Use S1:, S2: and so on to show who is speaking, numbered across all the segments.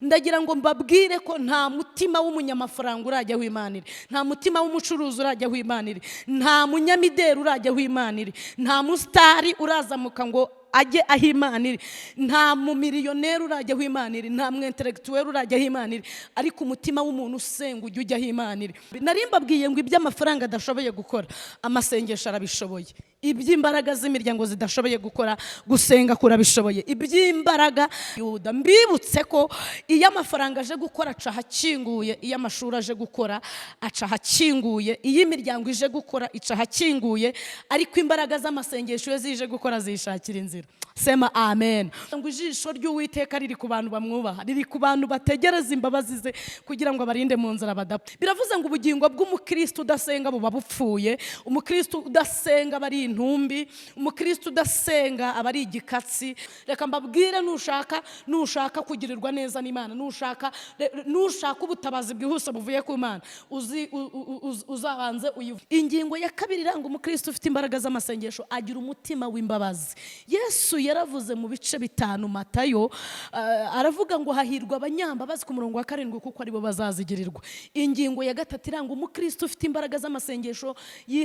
S1: Ndagira ngo mbabwire ko nta mutima w'umunyamafaranga urajya wimanira, nta mutima w'umucuruzi urajya wimanira, nta munyamideri urajya wimanira, nta mustari urazamuka ngo ajye ahimanira, nta mumiliyoneri urajya wimanira, nta mwintellectuel urajya himanira, ariko umutima w'umuntu usenga ujye ujya himanira. Nari mbabwiye ngo iby'amafaranga adashoboye gukora, amasengesho arabishoboye. Iby'imbaraga z'imiryango zidashoboye gukora, gusenga kurabishoboye. Iby'imbaraga Yuda, mbibutse ko iyo amafaranga aje gukora aca hakinguye, iyo amashuri aje gukora aca hakinguye, iyo imiryango ije gukora ica hakinguye, ariko imbaraga z'amasengesho iyo zije gukora zishakira inzira. Sema amen. Ngo ijisho ry'Uwiteka riri ku bantu bamwubaha, riri ku bantu bategereza imbabazi ze kugira ngo abarinde mu nzira badapfa. Biravuze ngo ubugingo bw'umukristo udasenga buba bupfuye, umukristo udasenga bari intumbi, umukristo udasenga abari igikatsi. Reka mbabwire, nushaka kugirirwa neza n'Imana, nushaka ubutabazi bwihuse buvuye ku Imana, uzabanze uyivuge. Ingingo ya kabiri iranga umukristo ufite imbaraga z'amasengesho, agira umutima w'imbabazi. Yesu yaravuze mu bice 5 Matayo, aravuga ngo hahirwa abanyambabazi ku murongo wa 7 kuko aribo bazazigirirwa. Ingingo ya 3 iranga umukristo ufite imbaraga z'amasengesho.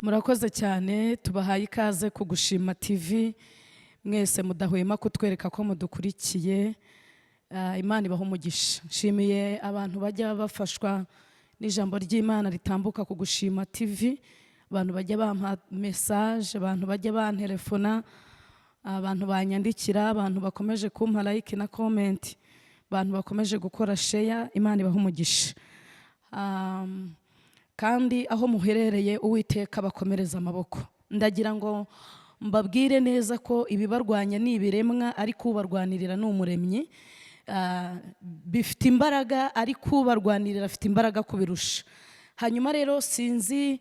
S1: Murakoze cyane, tubahaye ikaze ku Gushima TV, mwese mudahwema kutwereka ko mudukurikiye. Imana ibaho umugisha. Nshimiye abantu bajya bafashwa n'ijambo ry'Imana ritambuka ku Gushima TV, abantu bajya bampa message, abantu bajya bantelefona, abantu banyandikira, abantu bakomeje kumpa like na comment, abantu bakomeje gukora share. Imana ibaho umugisha. Kandi aho muherereye Uwiteka bakomereza amaboko. Ndagira ngo mbabwire neza ko ibibarwanya ni ibiremwa, ariko ubarwanirira ni Umuremyi. Bifite imbaraga, ariko ubarwanirira afite imbaraga kubirusha. Hanyuma rero sinzi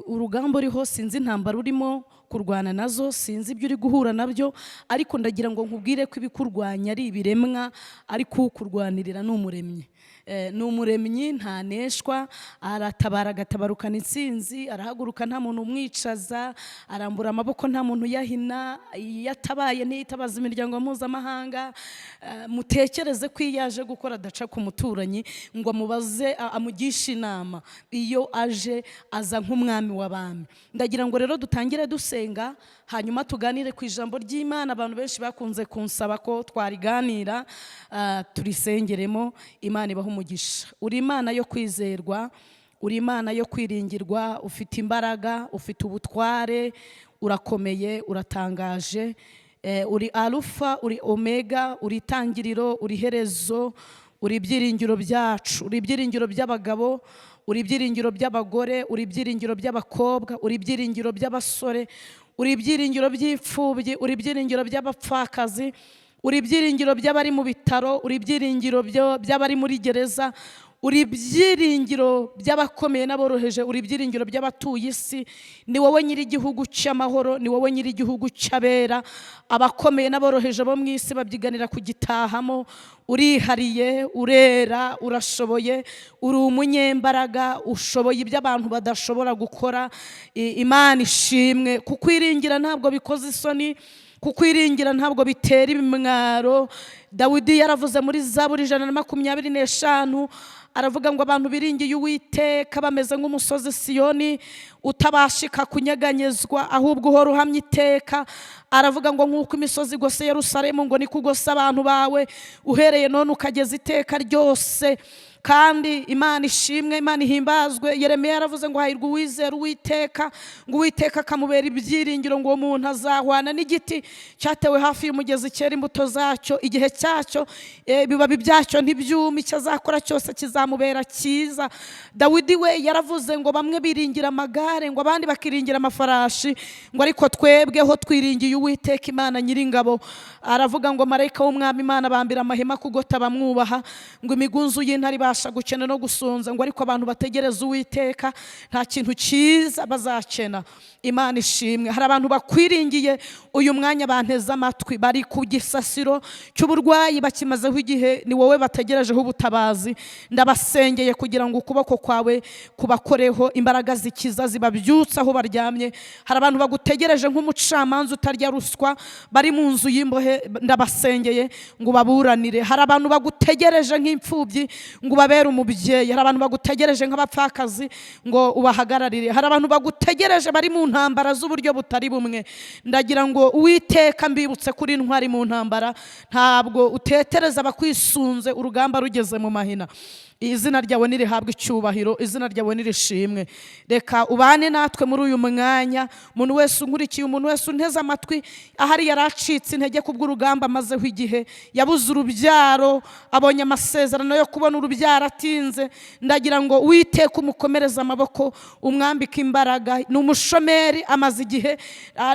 S1: urugamba uriho, sinzi intambara urimo kurwana nazo, sinzi ibyo uri guhura nabyo, ariko ndagira ngo nkubwire ko ibikurwanya ari ibiremwa, ariko ukurwanirira ni Umuremyi. Ni Umuremyi, ntaneshwa, aratabara agatabarukana intsinzi, arahaguruka nta muntu umwicaza, arambura amaboko nta muntu yahina, yatabaye ntiyitabaza imiryango mpuzamahanga. Mutekereze ko iyo aje gukora adaca ku muturanyi ngo amubaze amugishe inama, iyo aje aza nk'umwami w'abami. Ndagira ngo rero dutangire dusenga, hanyuma tuganire ku ijambo ry'Imana. Abantu benshi bakunze kunsaba ko twariganira, turisengeremo. Imana ibaho umugisha. Uri Imana yo kwizerwa, uri Imana yo kwiringirwa, ufite imbaraga, ufite ubutware, urakomeye, uratangaje. Uri Alpha, uri Omega, uri itangiriro, uri herezo, uri ibyiringiro byacu, uri ibyiringiro by'abagabo, uri ibyiringiro by'abagore, uri ibyiringiro by'abakobwa, uri ibyiringiro by'abasore, uri ibyiringiro by'imfubyi, uri ibyiringiro by'abapfakazi, uri ibyiringiro by'abari mu bitaro, uri ibyiringiro by'abari muri gereza, uri ibyiringiro by'abakomeye n'aboroheje, uri ibyiringiro by'abatuye isi. Ni wowe nyiri igihugu cy'amahoro, ni wowe nyiri igihugu cy'abera. Abakomeye n'aboroheje bo mu isi babyiganira kugitahamo. Urihariye, urera, urashoboye, uri umunyembaraga, ushoboye ibyo abantu badashobora gukora. Imana ishimwe. Kukwiringira ntabwo bikoze isoni, kukwiringira ntabwo bitera ibimwaro. Dawidi yaravuze muri Zaburi 125, aravuga ngo abantu biringiye Uwiteka bameze nk'umusozi Siyoni utabashika kunyeganyezwa, ahubwo uhora uhamye iteka. Aravuga ngo nk'uko imisozi igose Yerusalemu, ngo niko ugose abantu bawe uhereye none ukageza iteka ryose. Kandi Imana ishimwe, Imana ihimbazwe. Yeremiya yaravuze ngo hahirwa uwizera Uwiteka, ngo Uwiteka akamubera ibyiringiro, ngo uwo muntu azahwana n'igiti cyatewe hafi y'umugezi cyera imbuto zacyo igihe cyacyo, ibibabi byacyo ntibyuma, icyo azakora cyose kizamubera cyiza. Dawidi we yaravuze ngo bamwe biringira amagare, ngo abandi bakiringira amafarashi, ngo ariko twebweho twiringiye Uwiteka Imana nyiringabo. Aravuga ngo marayika w'Umwami Imana bambira amahema kugota bamwubaha, ngo imigunzu y'intare babasha gukena no gusonza, ngo ariko abantu bategereza Uwiteka nta kintu cyiza bazakena. Imana ishimwe. Hari abantu bakwiringiye uyu mwanya banteze amatwi, bari ku gisasiro cy'uburwayi bakimazeho igihe, ni wowe bategerejeho ubutabazi. Ndabasengeye kugira ngo ukuboko kwawe kubakoreho, imbaraga zikiza zibabyutsa aho baryamye. Hari abantu bagutegereje nk'umucamanza utarya ruswa, bari mu nzu y'imbohe, ndabasengeye ngo baburanire. Hari abantu bagutegereje nk'imfubyi ngo ubabere umubyeyi. Hari abantu bagutegereje nk'abapfakazi ngo ubahagararire. Hari abantu bagutegereje bari mu ntambara z'uburyo butari bumwe. Ndagira ngo Uwiteka mbibutse kuri intwari mu ntambara, ntabwo utetereza abakwisunze urugamba rugeze mu mahina. Izina ryawe nirihabwe icyubahiro, izina ryawe nirishimwe. Reka ubane natwe muri uyu mwanya, umuntu wese unkurikiye, umuntu wese unteze amatwi, ahari yaracitse intege kubw'urugamba amazeho igihe, yabuze urubyaro, abonye amasezerano yo kubona urubyaro atinze, ndagira ngo Uwiteka umukomereze amaboko, umwambike imbaraga. Ni umushomeri amaze igihe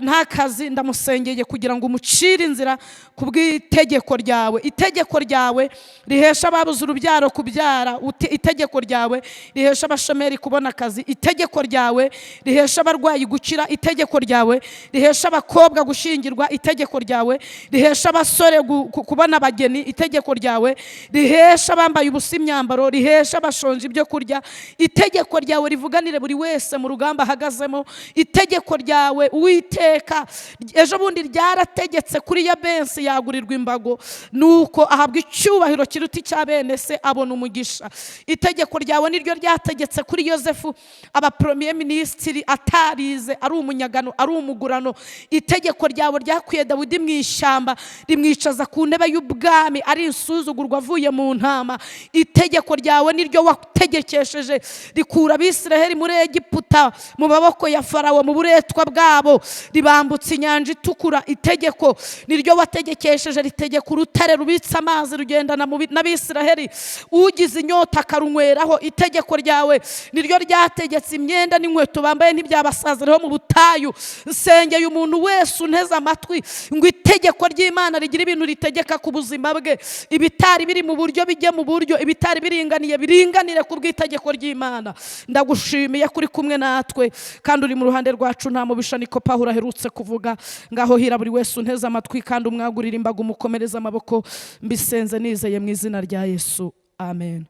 S1: nta kazi, ndamusengeye kugira ngo umucire inzira kubw'itegeko ryawe. Itegeko ryawe rihesha ababuze urubyaro kubyara, itegeko ryawe rihesha abashomeri kubona akazi, itegeko ryawe rihesha abarwayi gukira, itegeko ryawe rihesha abakobwa gushyingirwa, itegeko ryawe rihesha abasore kubona abageni, itegeko ryawe rihesha abambaye ubusa imyambaro, rihesha abashonje ibyo kurya. Itegeko ryawe rivuganire buri wese mu rugamba ahagazemo. Itegeko ryawe Uwiteka ejo bundi ryarategetse kuri Yabensi yagurirwa imbago, nuko ahabwa icyubahiro kiruta icya bene se, abona umugisha. Itegeko ryawe niryo ryategetse kuri Yosefu aba premier ministre atarize, ari umunyagano, ari umugurano. Itegeko ryawe ryakuye Dawidi mu ishyamba rimwicaza ku ntebe y'ubwami, ari insuzugurwa avuye mu ntama. Itegeko ryawe niryo wategekesheje rikura Abisiraheli muri Egiputa mu maboko ya Farawo mu buretwa bwabo, ribambutsa inyanja itukura. Itegeko niryo wategekesheje ritegeka urutare rubitsa amazi rugendana n'Abisiraheli, ugize inyota akarunyweraho. Itegeko ryawe niryo ryategetse imyenda n'inkweto bambaye ntibyabasaziraho mu butayu. Nsengeye umuntu wese unteze amatwi ngo itegeko ry'Imana rigira ibintu ritegeka ku buzima bwe, ibitari biri mu buryo bijye mu buryo, ibitari biringaniye biringanire ku bw'itegeko ry'Imana. Ndagushimiye kuri kumwe natwe kandi uri mu ruhande rwacu, nta mubisha, niko Pawulo aherutse kuvuga. Ngaho hira buri wese unteze amatwi kandi umwagurira imbaga, umukomereza amaboko. Mbisenze nizeye mu izina rya Yesu, amen.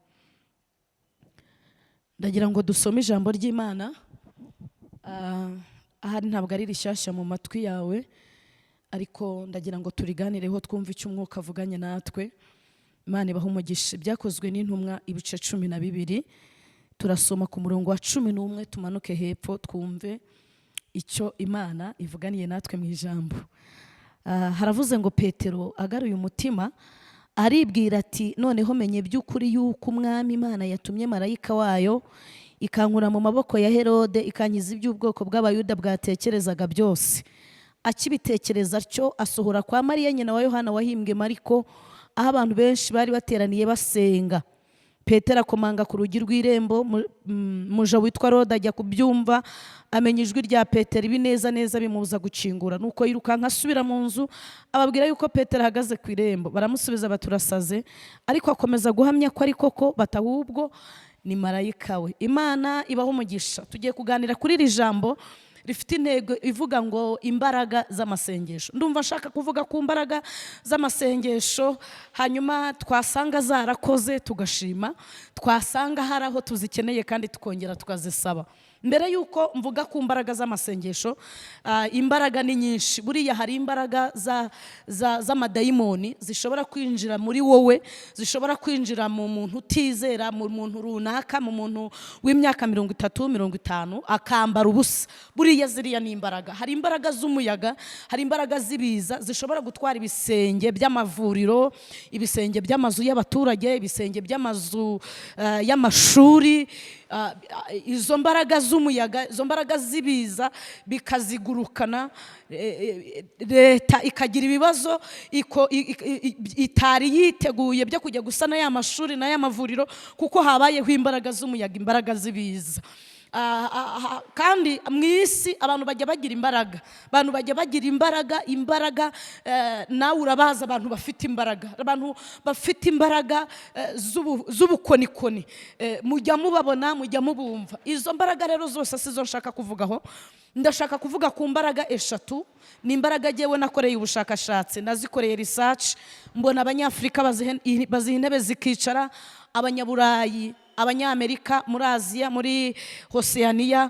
S1: Ndagira ngo dusome ijambo ry'Imana. Ahari ntabwo ari rishyashya mu matwi yawe, ariko ndagira ngo turiganireho twumve icyo umwuka avuganye natwe. Imana ibahe umugisha. Byakozwe n'intumwa ibice 12, turasoma ku murongo wa 11 tumanuke hepfo twumve icyo Imana ivuganiye natwe mu ijambo. Haravuze ngo Petero agaruye umutima aribwira ati, noneho menye by'ukuri yuko umwami Imana yatumye marayika wayo ikankura mu maboko ya Herode, ikankiza iby'ubwoko bw'Abayuda bwatekerezaga byose. Akibitekereza atyo, asohora kwa Mariya nyina wa Yohana wahimbwe Mariko, aho abantu benshi bari bateraniye basenga. Petero akomanga ku rugi rw'irembo, muja witwa Rode ajya kubyumva, amenya ijwi rya Petero ibineza neza bimubuza gukingura. Nuko yirukanka asubira mu nzu, ababwira yuko Petero ahagaze ku irembo. Baramusubiza baturasaze, ariko akomeza guhamya ko ari koko, batahubwo ni marayika we. Imana ibaho umugisha. Tugiye kuganira kuri iri jambo rifite intego ivuga ngo imbaraga z'amasengesho. Ndumva nshaka kuvuga ku mbaraga z'amasengesho, hanyuma twasanga zarakoze tugashima, twasanga hari aho tuzikeneye kandi tukongera tukazisaba. Mbere yuko mvuga ku mbaraga z'amasengesho, imbaraga ni nyinshi. Buriya hari imbaraga z'amadayimoni zishobora kwinjira muri wowe, zishobora kwinjira mu muntu utizera, mu muntu runaka, mu muntu w'imyaka 30, 50 akambara ubusa. Buriya ziriya ni imbaraga. Hari imbaraga z'umuyaga, hari imbaraga z'ibiza zishobora gutwara ibisenge by'amavuriro, ibisenge by'amazu y'abaturage, ibisenge by'amazu y'amashuri. Izo mbaraga z'umuyaga, izo mbaraga z'ibiza bikazigurukana, leta ikagira ibibazo itari yiteguye byo kujya gusana ya mashuri na ya mavuriro, kuko habayeho imbaraga z'umuyaga, imbaraga z'ibiza. kandi mu isi abantu bajya bagira imbaraga nawe urabaza abantu bafite imbaraga z'ubukonikoni, mujya mubabona, mujya mubumva. Izo mbaraga rero zose sizo nshaka kuvugaho. Ndashaka kuvuga ku mbaraga eshatu. Ni imbaraga jyewe nakoreye ubushakashatsi, nazikoreye research, mbona abanyafurika baziha intebe zikicara, abanyaburayi, abanyamerika, muri Aziya, muri Oceania,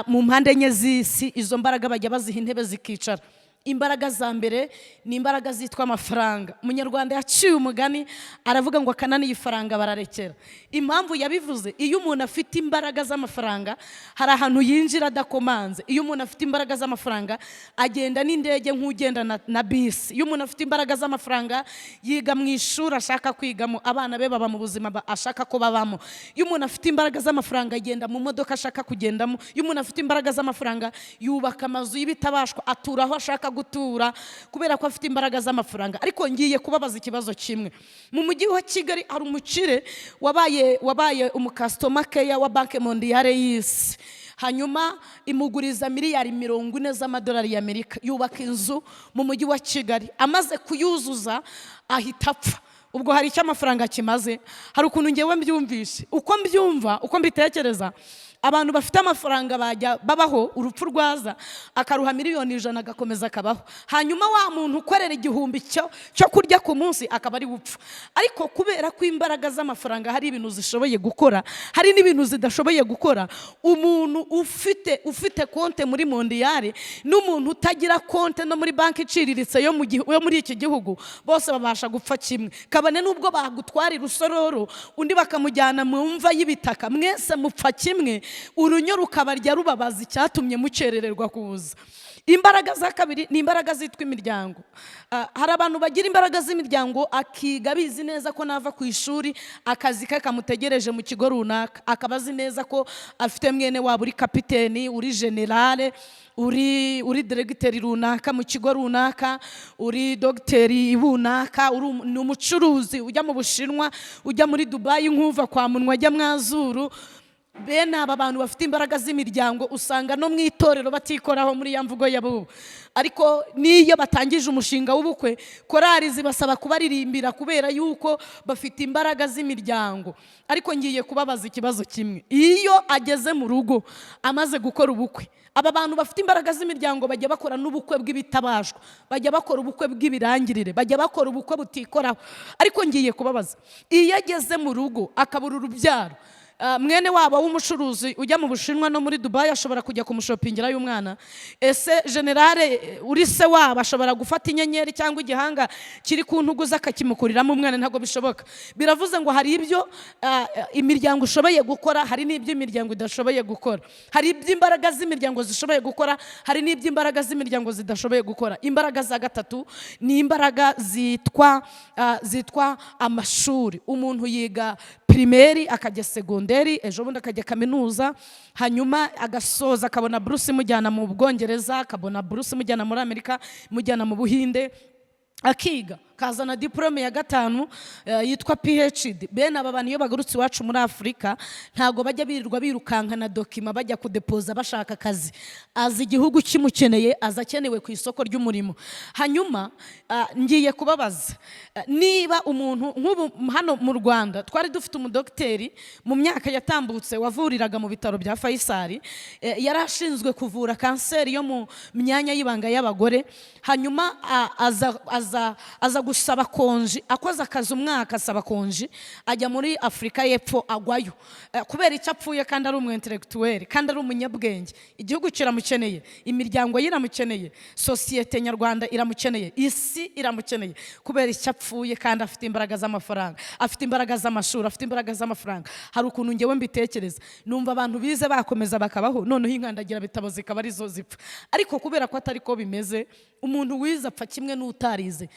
S1: mu mpande enye z'isi, izo mbaraga bajya baziha intebe zikicara. Imbaraga za mbere ni imbaraga zitwa amafaranga. Umunyarwanda yaciye umugani aravuga ngo akananiye ifaranga bararekera. Impamvu yabivuze, iyo umuntu afite imbaraga z'amafaranga hari ahantu yinjira adakomanze. Iyo umuntu afite imbaraga z'amafaranga agenda n'indege nk'ugenda na bisi. Iyo umuntu afite imbaraga z'amafaranga yiga mu ishuri ashaka kwigamo, abana be baba mu buzima ashaka ko babamo. Iyo umuntu afite imbaraga z'amafaranga agenda mu modoka ashaka kugendamo. Iyo umuntu afite imbaraga z'amafaranga yubaka amazu y'ibitabashwa, atura aho ashaka gutura kubera ko afite imbaraga z'amafaranga. Ariko ngiye kubabaza ikibazo kimwe. Mu mujyi wa Kigali hari umukire wabaye umukastoma keya wa Banke Mondiale y'isi, hanyuma imuguriza miliyari 40 z'amadolari y'Amerika, yubaka inzu mu mujyi wa Kigali. Amaze kuyuzuza ahita apfa. Ubwo hari icyo amafaranga kimaze? Hari ukuntu ngewe mbyumvishe, uko mbyumva, uko mbitekereza, abantu bafite amafaranga bajya babaho urupfu rwaza, akaruha miliyoni 100 agakomeza akabaho. Hanyuma wa muntu ukorera 1000 cyo kurya ku munsi akaba ari gupfa. Ariko kubera ko imbaraga z'amafaranga hari ibintu zishoboye gukora, hari n'ibintu zidashoboye gukora, umuntu ufite konte muri Mondiale n'umuntu utagira konte no muri banki iciriritse yo muri iki gihugu, bose babasha gupfa kimwe. Kabane n'ubwo bagutwara urusororo undi bakamujyana mu mva y'ibitaka, mwese mupfa kimwe. Urunyo rukabarya rubabaza icyatumye mucerererwa kuza. Imbaraga za kabiri ni imbaraga zitwa imiryango. Hari abantu bagira imbaraga z'imiryango, akiga bizi neza ko nava ku ishuri akazi ke kamutegereje mu kigo runaka, akabazi neza ko afite mwene wabo uri kapiteni, uri generale, uri diregiteri runaka mu kigo runaka, uri dogiteri runaka, uri umucuruzi ujya mu Bushinwa, ujya muri Dubai nkuva kwa munwa ajya mwazuru. Bene aba bantu bafite imbaraga z'imiryango usanga no mu itorero batikoraho muri ya mvugo yabo. Ariko niyo batangije umushinga w'ubukwe, korari zibasaba kubaririmbira kubera yuko bafite imbaraga z'imiryango. Ariko ngiye kubabaza ikibazo kimwe. Iyo ageze mu rugo amaze gukora ubukwe, aba bantu bafite imbaraga z'imiryango bajya bakora n'ubukwe bw'ibitabashwa, bajya bakora ubukwe bw'ibirangirire, bajya bakora ubukwe butikoraho. Ariko ngiye kubabaza, iyo ageze mu rugo akabura urubyaro, mwene wabo w'umucuruzi ujya mu Bushinwa no muri Dubai ashobora kujya kumushopingira y'umwana. Ese generale uri se wabo ashobora gufata inyenyeri cyangwa igihanga kiri ku ntugu z'akakimukuriramo umwana? Ntabwo bishoboka. Biravuze ngo hari ibyo imiryango ishoboye gukora, hari n'ibyo imiryango idashoboye gukora. Hari iby'imbaraga z'imiryango zishoboye gukora, hari n'iby'imbaraga z'imiryango zidashoboye gukora. Imbaraga za gatatu ni imbaraga zitwa amashuri. Umuntu yiga primaire akajya segonderi, ejo bundi akajya kaminuza, hanyuma agasoza akabona buruse imujyana mu Bwongereza, akabona buruse imujyana muri Amerika, imujyana mu Buhinde, akiga kazana diplome ya 5 yitwa PhD. Bene aba bantu iyo bagurutse iwacu muri Afrika ntago bajya birirwa birukanka na document bajya kudepoza bashaka akazi. Azi igihugu kimukeneye, azakenewe ku isoko ry'umurimo. Hanyuma ngiye kubabaza, niba umuntu nk'ubu hano mu Rwanda twari dufite umudokiteri mu myaka yatambutse wavuriraga mu bitaro bya Faisal, yarashinzwe kuvura kanseri yo mu myanya y'ibanga y'abagore. Hanyuma aza gusaba konji, akoze akazi umwaka asaba konji, ajya muri Afrika y'Epfo agwayo. Kubera icyo apfuye kandi ari umu intellectuel, kandi ari umunyabwenge. Igihugu kiramukeneye, imiryango yiramukeneye, societe nyarwanda iramukeneye, isi iramukeneye. Kubera icyo apfuye kandi afite imbaraga z'amafaranga, afite imbaraga z'amashuri, afite imbaraga z'amafaranga. Hari ukuntu ngewe mbitekereza, numva abantu bize bakomeza bakabaho, noneho inkandagira bitabo zikaba ari zo zipfa. Ariko kubera ko atari ko bimeze, umuntu wize apfa kimwe n'utarize,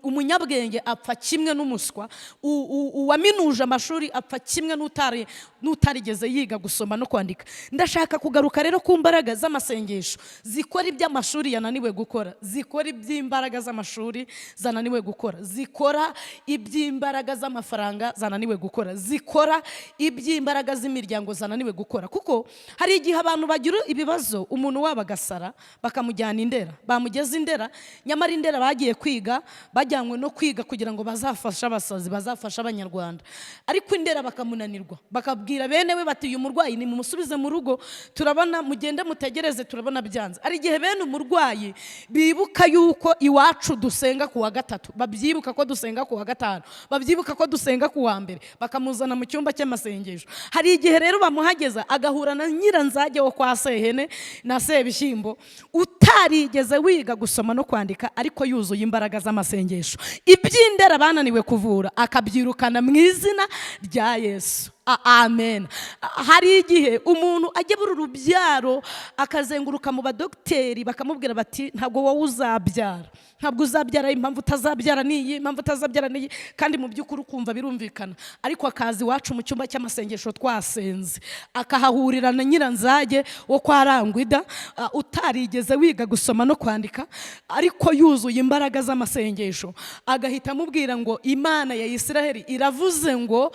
S1: umunyabwenge apfa kimwe n'umuswa, uwaminuje amashuri apfa kimwe n'utari n'utarigeze yiga gusoma no kwandika. Ndashaka kugaruka rero ku mbaraga z'amasengesho zikora iby'amashuri yananiwe gukora, zikora iby'imbaraga z'amashuri zananiwe gukora, zikora iby'imbaraga z'amafaranga zananiwe gukora, zikora iby'imbaraga z'imiryango zananiwe gukora. Kuko hari igihe abantu bagira ibibazo, umuntu wabo agasara bakamujyana Indera, bamugeza Indera, nyamara Indera bagiye kwiga, bajyanywe no kwiga kugira ngo bazafashe abasazi, bazafashe abanyarwanda, ariko Indera bakamunanirwa, bakabwira bene we bati uyu murwayi ni mumusubize mu rugo, turabona mugende mutegereze, turabona byanze. Ari igihe bene umurwayi bibuka yuko iwacu dusenga ku wa gatatu, babyibuka ko dusenga ku wa gatanu, babyibuka ko dusenga ku wa mbere, bakamuzana mu cyumba cy'amasengesho. Hari igihe rero bamuhageza agahura na Nyiranzage wo kwa Sehene na Sebishyimbo, utarigeze wiga gusoma no kwandika, ariko yuzuye imbaraga z'amasengesho. Iby'Indera bananiwe kuvura akabyirukana mu izina rya Yesu. Amen. Hari igihe umuntu ajya buri urubyaro akazenguruka mu badogiteri bakamubwira bati ntabwo wowe uzabyara, ntabwo uzabyara, impamvu utazabyara niyi, impamvu utazabyara niyi, kandi mu by'ukuri ukumva birumvikana. Ariko akazi iwacu mu cyumba cy'amasengesho twasenze, akahahurira na Nyiranzage wo kwa Rangwida, utarigeze wiga gusoma no kwandika, ariko yuzuye imbaraga z'amasengesho, agahita amubwira ngo Imana ya Isiraheli iravuze ngo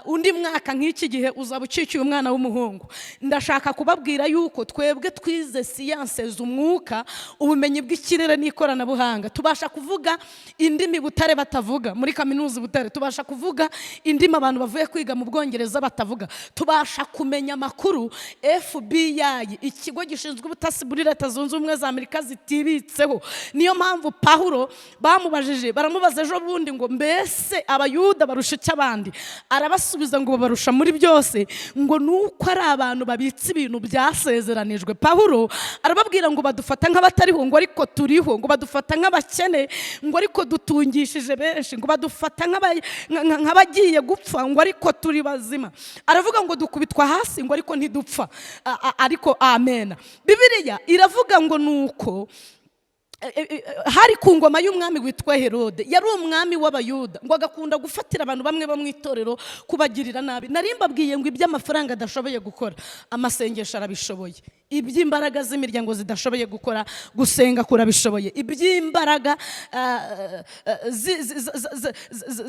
S1: undi mwaka nk'iki gihe uzaba ucikiye umwana w'umuhungu. Ndashaka kubabwira yuko twebwe twize siyanse z'umwuka, ubumenyi bw'ikirere n'ikoranabuhanga, tubasha kuvuga indimi Butare batavuga, muri kaminuza Butare tubasha kuvuga indimi abantu bavuye kwiga mu Bwongereza batavuga, tubasha kumenya amakuru FBI, ikigo gishinzwe ubutasi muri Leta Zunze Ubumwe za Amerika zitibitseho. Niyo mpamvu Pawulo bamubajije, baramubaza ejo bundi ngo mbese abayuda barusha iki abandi, arabasubiza ngo barusha muri byose, ngo nuko ari abantu babitse ibintu byasezeranijwe. Pawulo arababwira ngo badufata nk'abatariho, ngo ariko turiho, ngo badufata nk'abakene, ngo ariko dutungishije benshi, ngo badufata nk'abagiye gupfa, ngo ariko turi bazima. Aravuga ngo dukubitwa hasi, ngo ariko ntidupfa. Ariko amen. Bibiliya iravuga ngo nuko hari ku ngoma y'umwami witwa Herode, yari umwami w'Abayuda, ngo agakunda gufatira abantu bamwe bo mu itorero kubagirira nabi. Narimbabwiye ngo iby'amafaranga adashoboye gukora, amasengesho arabishoboye. Iby'imbaraga z'imiryango zidashoboye gukora, gusenga kurabishoboye. Iby'imbaraga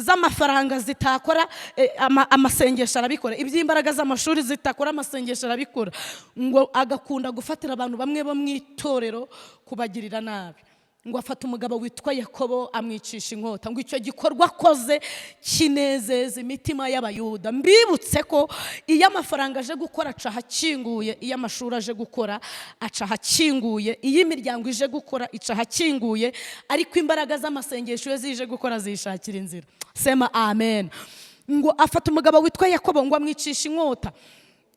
S1: z'amafaranga zitakora, amasengesho arabikora. Iby'imbaraga z'amashuri zitakora, amasengesho arabikora. Ngo agakunda gufatira abantu bamwe bo mu itorero kubagirira nabi. Ngo afata umugabo witwa Yakobo amwicisha inkota. Ngo icyo gikorwa akoze kinezeza imitima y'Abayuda. Mbibutse ko iyo amafaranga aje gukora aca hakinguye, iyo amashuri aje gukora aca hakinguye, iyo imiryango ije gukora ica hakinguye, ariko imbaraga z'amasengesho iyo zije gukora zishakira inzira. Sema amen. Ngo afata umugabo witwa Yakobo ngo amwicisha inkota.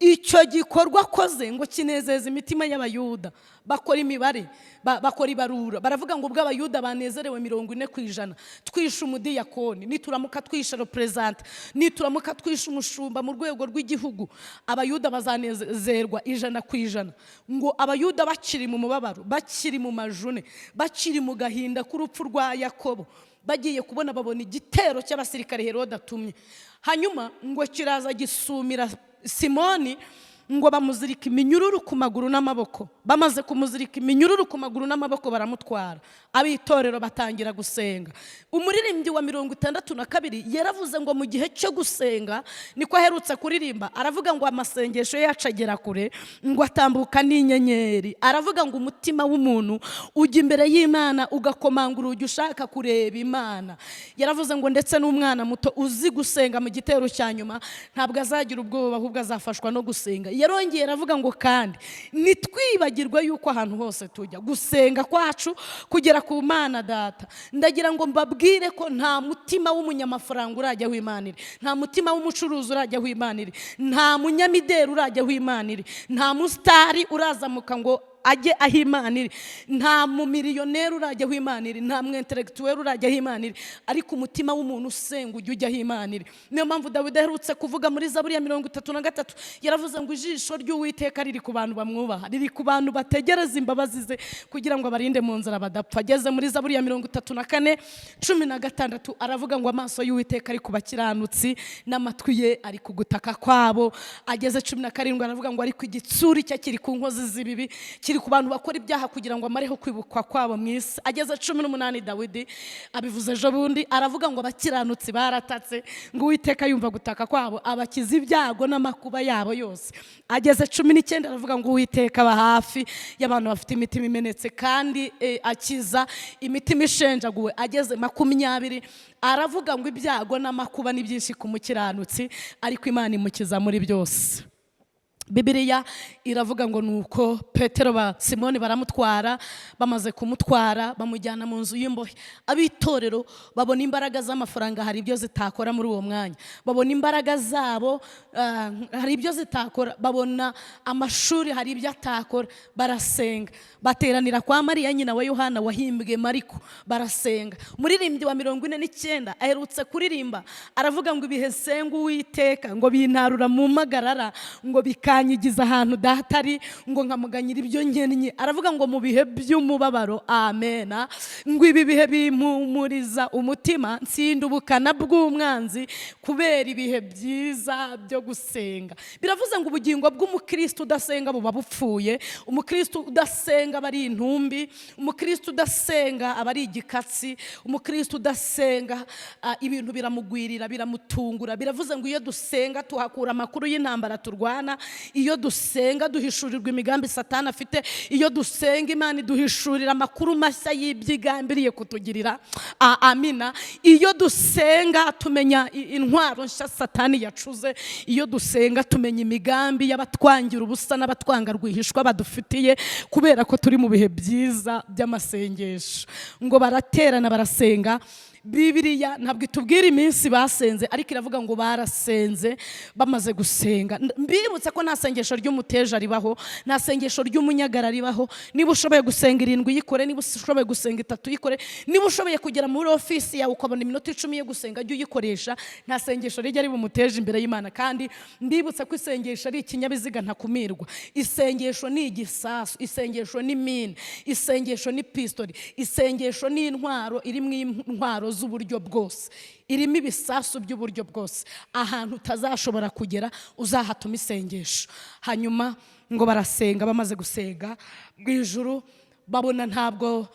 S1: Icyo gikorwa akoze ngo kinezeza imitima y'Abayuda. Bakora imibare, bakora ibarura, baravuga ngo ubwo Abayuda banezerewe 40%, twishe umudiyakoni, nituramuka twishe represent, nituramuka twishe umushumba mu rwego rw'igihugu, Abayuda bazanezerwa 100%. Ngo Abayuda bakiri mu mubabaro, bakiri mu majune, bakiri mu gahinda k'urupfu rwa Yakobo, bagiye kubona babona igitero cy'abasirikare Herode atumye. Hanyuma ngo kiraza gisumira Simoni, ngo bamuzirika iminyururu ku maguru n'amaboko. Bamaze kumuzirika iminyururu ku maguru n'amaboko baramutwara. Abitorero batangira gusenga. Umuririmbyi wa 62 yaravuze ngo mu gihe cyo gusenga niko aherutse kuririmba, aravuga ngo amasengesho yacu agera kure, ngo atambuka n'inyenyeri. Aravuga ngo umutima w'umuntu ujya imbere y'Imana ugakomanga urugi ushaka kureba Imana. Yaravuze ngo ndetse n'umwana muto uzi gusenga mu gitero cya nyuma ntabwo azagira ubwoba, ahubwo azafashwa no gusenga. Yarongeye aravuga ngo kandi nitwibagirwe yuko ahantu hose tujya gusenga kwacu kugera ku Mana Data. Ndagira ngo mbabwire ko nta mutima w'umunyamafaranga urajya w'imanire, nta mutima w'umucuruzi urajya w'imanire, nta munyamideri urajya w'imanire, nta mustari urazamuka ngo ajye aho Imana iri. Nta mu miliyoneri urajya aho Imana iri, nta mwentelectuel urajya aho Imana iri, ariko umutima w'umuntu usenga ujya aho Imana iri. Niyo mpamvu Dawidi aherutse kuvuga muri Zaburi ya 33 yaravuze ngo ijisho ry'Uwiteka riri ku bantu bamwubaha, riri ku bantu bategereza imbabazi ze kugira ngo abarinde mu nzira badapfa. Ageze muri Zaburi ya 34:16 aravuga ngo amaso y'Uwiteka ari ku bakiranutsi n'amatwi ye ari ku gutaka kwabo. Ageze 17 aravuga ngo ariko igitsuri cye kiri ku nkozi z'ibibi, kiri ku bantu bakora ibyaha kugira ngo amareho kwibukwa kwabo mu isi. Ageze 18 Dawidi abivuze ejo bundi aravuga ngo abakiranutsi baratatse ngo Uwiteka yumva gutaka kwabo, abakiza ibyago n'amakuba yabo yose. Ageze 19 aravuga ngo Uwiteka aba hafi y'abantu bafite imitima imenetse kandi akiza imitima ishenjaguwe. Ageze 20 aravuga ngo ibyago n'amakuba ni byinshi ku mukiranutsi ariko Imana imukiza muri byose. Bibiliya iravuga ngo nuko Petero Simoni baramutwara, bamaze kumutwara bamujyana mu nzu y'imbohe. Abitorero babona imbaraga z'amafaranga hari ibyo zitakora muri uwo mwanya, babona imbaraga zabo hari ibyo zitakora, babona amashuri hari ibyo atakora, barasenga. Bateranira kwa Mariya nyina wa Yohana wahimbwe Mariko, barasenga. Umuririmbyi wa 49 aherutse kuririmba aravuga ngo ibihe senga Uwiteka ngo bintarura mu magarara, ngo bikanyigiza ahantu datari, ngo nkamuganyira ibyo nkennye. Aravuga ngo mu bihe by'umubabaro, amena, ngo ibi bihe bimpumuriza umutima, nsinda ubukana bw'umwanzi kubera ibihe byiza byo gusenga. Biravuze ngo ubugingo bw'umukristo udasenga buba bupfuye, umukristo udasenga aba ari intumbi, umukristo udasenga aba ari igikatsi, umukristo udasenga ibintu biramugwirira, biramutungura. Biravuze ngo iyo dusenga tuhakura amakuru y'intambara turwana, iyo dusenga duhishurirwa imigambi Satani afite, iyo dusenga Imana iduhishurira amakuru mashya y'ibyigambiriye kutugirira. Amina. Iyo dusenga tumenya intwaro nshya Satani yacuze, iyo dusenga tumenya imigambi y'abatwangira ubusa n'abatwanga rwihishwa badufitiye, kubera ko turi mu bihe byiza by'amasengesho. Ngo baraterana barasenga. Bibiliya ntabwo itubwira iminsi basenze, ariko iravuga ngo barasenze. Bamaze gusenga, mbibutse ko nta sengesho ry'umuteja ribaho, nta sengesho ry'umunyagara ribaho. Niba ushoboye gusenga 7 yikore, niba ushoboye gusenga 3 yikore, niba ushoboye kugera muri ofisi yawe ukabona iminota 10 yo gusenga jya uyikoresha. Nta sengesho rijya riba umuteja imbere y'Imana. Kandi mbibutse ko isengesho ari ikinyabiziga ntakumirwa. Isengesho ni igisasu, isengesho ni mine, isengesho ni pistoli, isengesho ni intwaro irimo intwaro z'uburyo bwose, irimo ibisasu by'uburyo bwose. Ahantu utazashobora kugera uzahatuma isengesho. Hanyuma ngo barasenga. Bamaze gusenga bw'ijuru babona ntabwo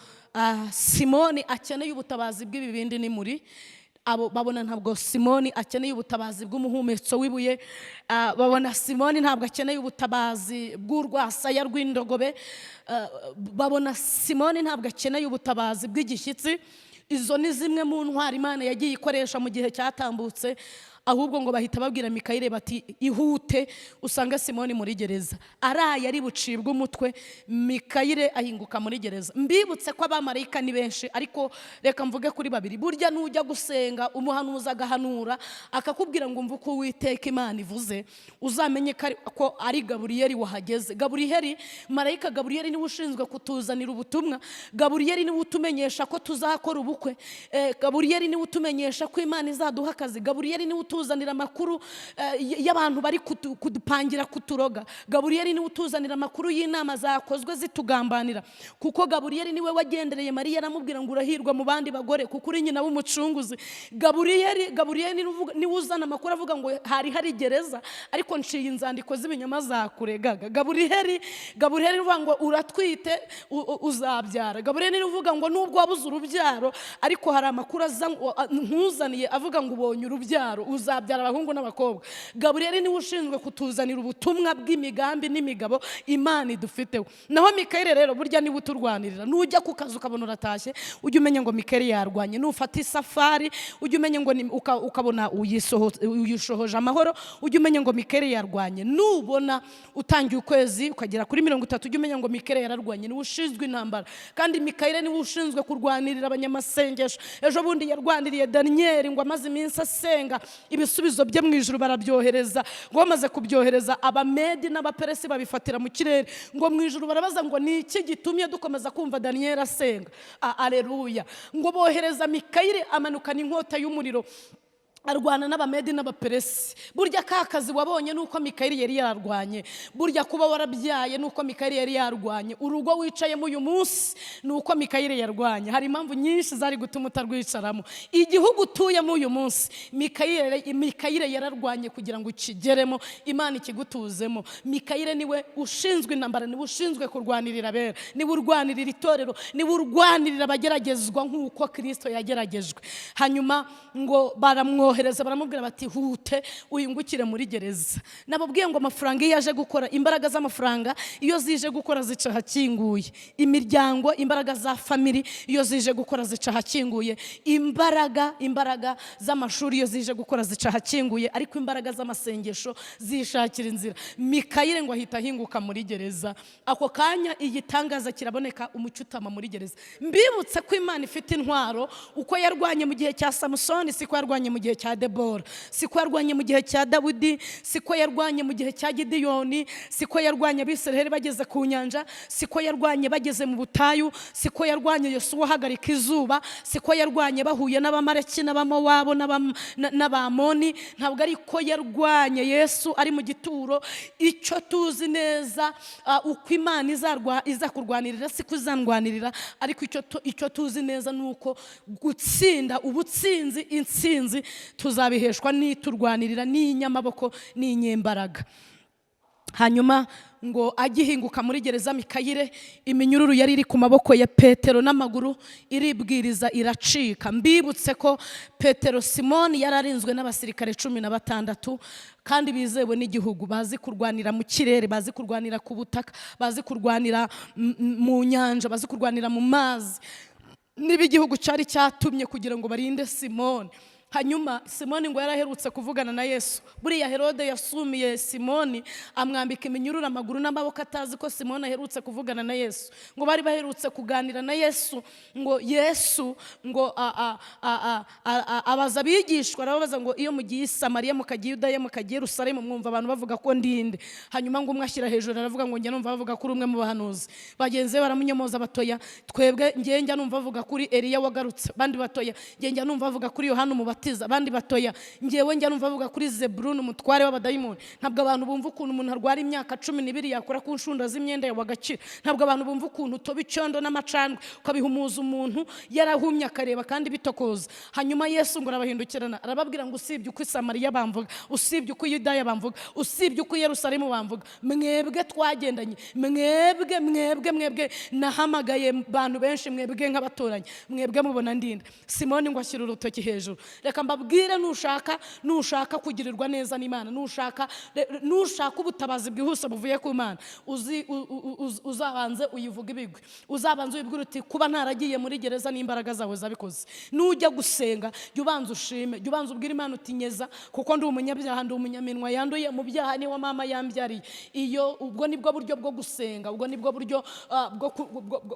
S1: Simoni akeneye ubutabazi bw'ibibindi n'imuri, babona ntabwo Simoni akeneye ubutabazi bw'umuhumetso w'ibuye, babona Simoni ntabwo akeneye ubutabazi bw'urwasaya rw'indogobe, babona Simoni ntabwo akeneye ubutabazi bw'igishyitsi. Izo ni zimwe mu ntwari Imana yagiye ikoresha mu gihe cyatambutse. Ahubwo ngo bahita babwira Mikayire bati ihute usanga Simoni muri gereza. Araye ari bucibwe umutwe, Mikayire ahinguka muri gereza. Mbibutse ko abamarayika ni benshi, ariko reka mvuge kuri babiri. Burya nujya gusenga umuhanuzi agahanura akakubwira ngo umva uko Uwiteka Imana ivuze, uzamenye ko ari Gaburiyeli wahageze. Gaburiyeli, marayika Gaburiyeli niwe ushinzwe kutuzanira ubutumwa. Gaburiyeli niwe utumenyesha ko tuzakora ubukwe. Gaburiyeli niwe utumenyesha ko Imana izaduha akazi. Gaburiyeli niwe utuzanira amakuru y'abantu bari kudupangira kuturoga. Gaburiyeli niwe utuzanira amakuru y'inama zakozwe zitugambanira, kuko Gaburiyeli niwe wagendereye Mariya aramubwira ngo urahirwa mu bandi bagore kuko uri nyina w'umucunguzi. Gaburiyeli niwe uzana amakuru avuga ngo hari gereza ariko nciye inzandiko z'ibinyoma zakuregaga. Gaburiyeli uvuga ngo uratwite uzabyara. Gaburiyeli uvuga ngo nubwo wabuze urubyaro ariko hari amakuru nkuzaniye avuga ngo ubonye urubyaro, uzabyara abahungu n'abakobwa. Gaburiyeli niwe ushinzwe kutuzanira ubutumwa bw'imigambi n'imigabo Imana idufiteho. Naho Mikayire rero burya niwe uturwanirira. Nujya ku kazi ukabona uratashye, ujye umenya ngo Mikayire yarwanye. Nufata isafari ujye umenya ngo ukabona uyishohoje amahoro, ujye umenya ngo Mikayire yarwanye. Nubona utangiye ukwezi ukagera kuri 30 ujye umenya ngo Mikayire yararwanye. Niwe ushinzwe intambara, kandi Mikayire niwe ushinzwe kurwanirira abanyamasengesho. Ejo bundi yarwaniriye Daniel ngo amaze iminsi asenga ibisubizo bye mu ijuru barabyohereza. Ngo bamaze kubyohereza, abamedi n'abaperesi babifatira mu kirere. Ngo mu ijuru barabaza ngo ni iki gitumye dukomeza kumva Daniyeli asenga? Aleluya. Ngo bohereza Mikayeli amanukana inkota y'umuriro, arwana n'abamedi n'abaperesi. Burya ka kazi wabonye nuko Mikayeli yari yararwanye. Burya kuba warabyaye nuko Mikayeli yari yarwanye. Urugo wicayemo uyu munsi nuko Mikayeli yarwanye. Hari impamvu nyinshi zari gutuma utarwicaramo. Igihugu utuyemo uyu munsi Mikayeli yararwanye kugira ngo ukigeremo, Imana ikigutuzemo. Mikayeli niwe ushinzwe intambara, niwe ushinzwe kurwanirira abera, niwe urwanirira itorero, niwe urwanirira abageragezwa nk'uko Kristo yageragejwe. Hanyuma ngo baramwohereza, baramubwira bati hute uyungukire muri gereza. Nababwiye ngo amafaranga iyo yaje gukora, imbaraga z'amafaranga iyo zije gukora zica hakinguye. Imiryango, imbaraga za family iyo zije gukora zica hakinguye. Imbaraga z'amashuri iyo zije gukora zica hakinguye, ariko imbaraga z'amasengesho zishakira inzira. Mikayeli ngo ahita ahinguka muri gereza. Ako kanya igitangaza kiraboneka, umucyutama muri gereza. Mbibutse ko Imana ifite intwaro. Uko yarwanye mu gihe cya Samusoni siko yarwanye mu gihe cya Debora, siko yarwanye mu gihe cya Dawidi, siko yarwanye mu gihe cya Gideyoni, siko yarwanye Abisiraheli bageze ku nyanja, siko yarwanye bageze mu butayu, siko yarwanye Yosuwa ahagarika izuba, siko yarwanye bahuye n'abamaleki n'abamowabu n'abamoni. Ntabwo ariko yarwanye Yesu ari mu gituro. Icyo tuzi neza, uko Imana iza kurwanirira siko izandwanirira, ariko icyo tuzi neza nuko gutsinda, ubutsinzi, intsinzi tuzabiheshwa n'iturwanirira n'inyamaboko n'inyembaraga. Hanyuma ngo agihinguka muri gereza Mikayeli, iminyururu yari iri ku maboko ya Petero n'amaguru iribwiriza iracika. Mbibutse ko Petero Simoni yari arinzwe n'abasirikare 16 kandi bizewe n'igihugu, bazi kurwanira mu kirere, bazi kurwanira ku butaka, bazi kurwanira mu nyanja, bazi kurwanira mu mazi. Niba igihugu cyari cyatumye kugira ngo barinde Simoni. Hanyuma Simoni ngo yaraherutse kuvugana na Yesu. Buriya Herode yasumiye Simoni amwambika iminyururu amaguru n'amaboko, atazi ko Simoni aherutse kuvugana na Yesu. Ngo bari baherutse kuganira na Yesu. Ngo Yesu ngo abaza abigishwa, arababaza ngo iyo mugiye Samariya mukagiye Yudaya mukagiye Yerusalemu mwumva abantu bavuga ko ndinde? Hanyuma ngo umwe ashyira hejuru aravuga ngo njye numva bavuga kuri umwe mu bahanuzi. Bagenzi be baramunyomoza batoya, twebwe njye numva bavuga kuri Eliya wagarutse. Bandi batoya, njye numva bavuga kuri Yohana Umubatiza. Abandi batoya, njyewe njya numva bavuga kuri Zeburuni umutware w'abadayimoni. Ntabwo abantu bumva ukuntu umuntu arwara imyaka 12 yakora ku nshunda z'imyenda yawe agacira. Ntabwo abantu bumva ukuntu utoba icyondo n'amacandwe ukabihumuza umuntu yarahumye akareba kandi bitokoza. Hanyuma Yesu ngo arabahindukirana arababwira ngo usibye uko Samariya bamvuga, usibye uko Yudaya bamvuga, usibye uko Yerusalemu bamvuga, mwebwe twagendanye, mwebwe nahamagaye abantu benshi, mwebwe nk'abaturanyi, mwebwe mubona ndinda. Simoni ngo ashyira urutoki hejuru. Reka mbabwire, nushaka kugirirwa neza n'Imana, nushaka ubutabazi bwihuse buvuye ku Imana, uzabanze uyivuga ibigwi. Uzabanze uyibwira uti kuba ntaragiye muri gereza n'imbaraga zawe zabikoze. Nujya gusenga jya ubanza ushime, jya ubanza ubwira Imana uti nyeza kuko ndi umunyabyaha, ndi umunyaminwa yanduye mu byaha niwo mama yambyariye. Ubwo nibwo buryo bwo gusenga, ubwo nibwo buryo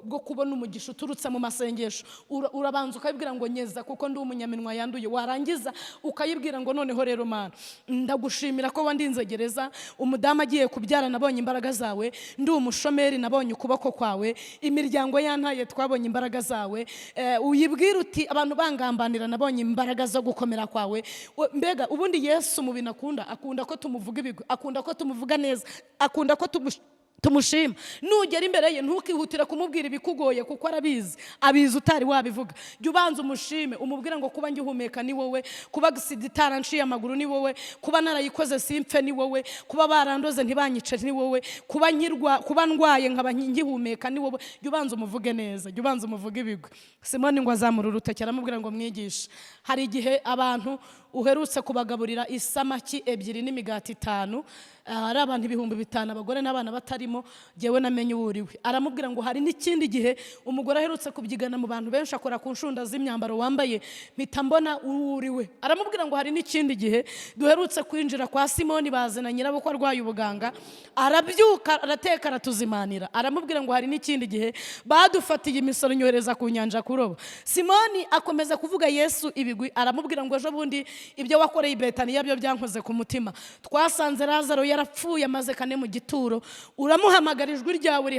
S1: bwo kubona umugisha uturutse mu masengesho. Urabanza ukabibwira ngo nyeza kuko ndi umunyaminwa yanduye. Warangiza ukayibwira ngo noneho rero Mana, ndagushimira ko wandinze gereza, umudamu agiye kubyara nabonye imbaraga zawe, ndi umushomeri nabonye ukuboko kwawe, imiryango yantaye twabonye imbaraga zawe. Uyibwira uti abantu bangambanira nabonye imbaraga zo gukomera kwawe. Mbega ubundi Yesu mu bintu akunda ko tumuvuga ibigwi, akunda ko tumuvuga neza, akunda ko tumushima. Nugera imbere ye ntukihutire kumubwira ibikugoye kuko abizi utari wabivuga. Jya ubanza umushime, umubwira ngo kuba ngihumeka ni wowe, kuba gisiditara nciye amaguru ni wowe, kuba narayikoze simpfe ni wowe, kuba barandoze ntibanyice ni wowe, kuba ndwaye nkaba ngihumeka ni wowe. Jya ubanza umuvuge neza, jya ubanza umuvuge ibigwi. Simoni ngo azamura urutoki aramubwira ngo mwigishe, hari igihe abantu uherutse kubagaburira isamaki 2 n'imigati 5, ari abantu 5,000 abagore n'abana batarimo, jewe namenye uwuriwe. Aramubwira ngo hari n'ikindi gihe umugore aherutse kubyigana mu bantu benshi akora ku nshunda z'imyambaro wambaye, mpita mbona uwuriwe. Aramubwira ngo hari n'ikindi gihe duherutse kwinjira kwa Simoni bazana nyirabukwe arwaye ubuganga, arabyuka arateka aratuzimanira. Aramubwira ngo hari n'ikindi gihe badufatiye imisoro nyohereza ku nyanja kuroba. Simoni akomeza kuvuga Yesu ibigwi. Aramubwira ngo ejo bundi ibyo wakoreye i Betaniya byo byankoze ku mutima. Twasanze Lazaro yarapfuye amaze 4 mu gituro, uramuhamagara ijwi ryawe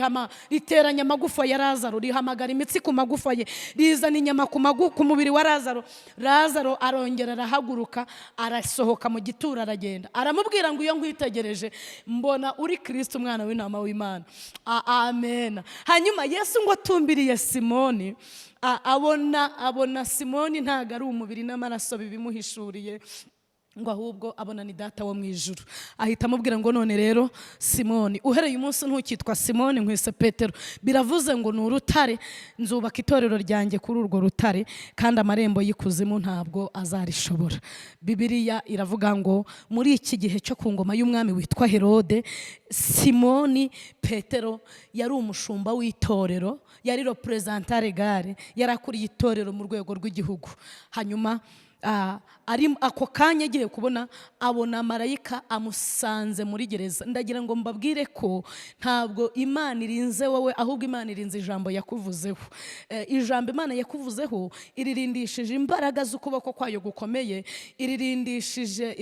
S1: riteranya amagufa ya Lazaro, rihamagara imitsi ku magufa ye, rizana inyama ku mubiri wa Lazaro. Lazaro arongera arahaguruka, arasohoka mu gituro, aragenda. Aramubwira ngo iyo nkwitegereje mbona uri Kristo, umwana w'intama w'Imana. Amen. Hanyuma Yesu ngo atumbiriye Simoni, abona Simoni ntago ari umubiri n'amaraso bibimuhishuriye, ngo ahubwo abona ni data wo mu ijuru. Ahita amubwira ngo none rero Simoni, uhereye umunsi ntukitwa Simoni, nkwise Petero. Biravuze ngo ni urutare, nzubaka itorero ryanjye kuri urwo rutare, kandi amarembo y'ikuzimu ntabwo azarishobora. Bibiliya iravuga ngo muri iki gihe cyo ku ngoma y'umwami witwa Herode, Simoni Petero yari umushumba w'itorero, yari representante gare, yarakuriye itorero mu rwego rw'igihugu. Hanyuma ari ako kanya agiye kubona, abona marayika amusanze muri gereza. Ndagira ngo mbabwire ko ntabwo Imana irinze wowe, ahubwo Imana irinze ijambo yakuvuzeho. Ijambo Imana yakuvuzeho iririndishije imbaraga z'ukuboko kwayo gukomeye, iririndishije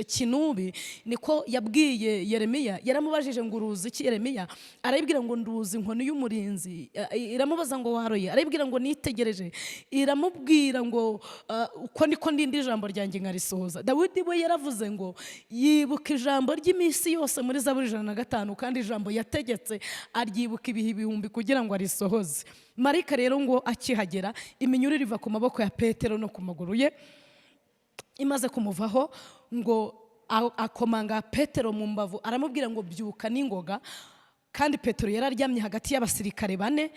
S1: kinubi. Niko yabwiye Yeremiya. Yaramubajije ngo uruzi iki Yeremiya? Arabibwira ngo nduzi inkoni y'umurinzi. Iramubaza ngo waroye? Arabibwira ngo nitegereje. Iramubwira ngo uko niko ndindi ijambo ryanjye nkarisohoza. Dawidi we yaravuze ngo yibuka ijambo ry'iminsi yose muri Zaburi 105, kandi ijambo yategetse aryibuka ibihe ibihumbi kugira ngo arisohoze. Marayika rero ngo akihagera, iminyururu iva ku maboko ya Petero no ku maguru ye. Imaze kumuvaho ngo akomanga Petero mu mbavu, aramubwira ngo byuka n'ingoga. Kandi Petero yararyamye hagati y'abasirikare 4.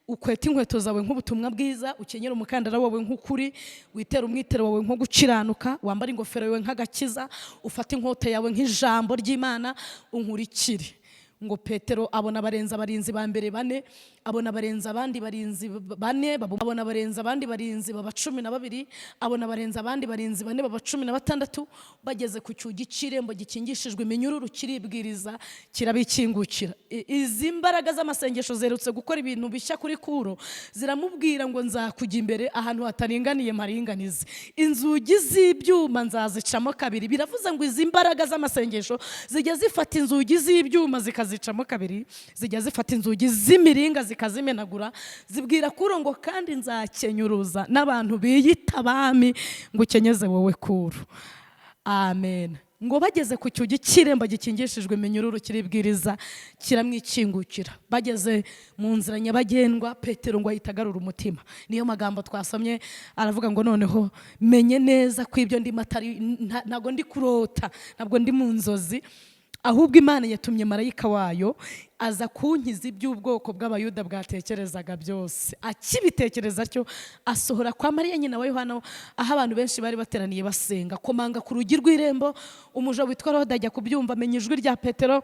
S1: Ukweta inkweto zawe nk'ubutumwa bwiza, ukenyera umukandara wawe nk'ukuri, witera umwitero wawe nko gukiranuka, wambara ingofero yawe nk'agakiza, ufata inkota yawe nk'ijambo ry'Imana, unkurikire. Ngo Petero abona abarinzi ba mbere 4, abona barenza abandi barinzi 4, abona barenza abandi barinzi baba 12, abona barenza abandi barinzi 4 baba 16. Bageze ku cyugi cy'irembo gikingishijwe iminyururu, kiribwiriza, kirabikingukira. Izi mbaraga z'amasengesho zerutse gukora ibintu bishya kuri Kuro. Ziramubwira ngo nzakujya imbere ahantu hataringaniye maringanize, inzugi z'ibyuma nzazicamo kabiri. Biravuze ngo izi mbaraga z'amasengesho zijya zifata inzugi z'ibyuma zikazicamo kabiri, zijya zifata inzugi z'imiringa zikazimenagura. Zibwira Kuro ngo kandi nzakenyuruza n'abantu biyita abami ngo ukenyeze wowe Kuro. Amen. Ngo bageze ku cyugi cy'irembo gikingishijwe iminyururu, kiribwiriza, kiramwikingukira. Bageze mu nzira nyabagendwa, Petero ngo ahita agarura umutima. Niyo magambo twasomye, aravuga ngo noneho menye neza ko ibyo ndimo atari, ntago ndi kurota, ntabwo ndi mu nzozi, ahubwo Imana yatumye marayika wayo aza kunkiza iby'ubwoko bw'abayuda bwatekerezaga byose. Akibitekereza cyo asohora kwa Mariya nyina wa Yohana, aho abantu benshi bari bateraniye basenga. Komanga ku rugi rw'irembo, umuja witwa Roda ajya kubyumva, amenya ijwi rya Petero,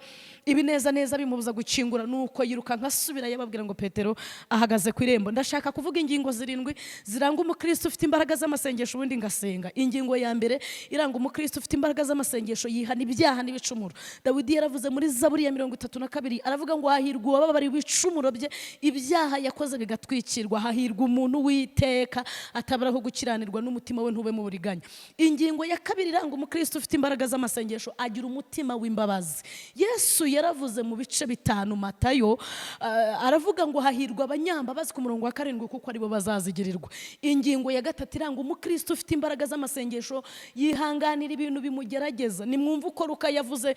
S1: ibi neza neza bimubuza gukingura. Nuko yiruka nkasubira yababwira ngo Petero ahagaze ku irembo. Ndashaka kuvuga ingingo 7 ziranga umukristo ufite imbaraga z'amasengesho ubundi ngasenga. Ingingo ya mbere iranga umukristo ufite imbaraga z'amasengesho, yihana ibyaha n'ibicumuro. Dawidi yaravuze muri Zaburi ya 32, aravuga ngo hahirwa uwababariwe ibicumuro bye, ibyaha yakoze bigatwikirwa. Hahirwa umuntu w'iteka atabaraho gukiranirwa n'umutima we ntube mu buriganya. Ingingo ya kabiri iranga umukristo ufite imbaraga z'amasengesho, agira umutima w'imbabazi. Yesu yaravuze mu bice 5 Matayo, aravuga ngo hahirwa abanyambabazi ku murongo wa 7 kuko aribo bazazigirirwa. Ingingo ya gatatu iranga umukristo ufite imbaraga z'amasengesho, yihanganira ibintu bimugerageza. Nimwumva uko Luka yavuze,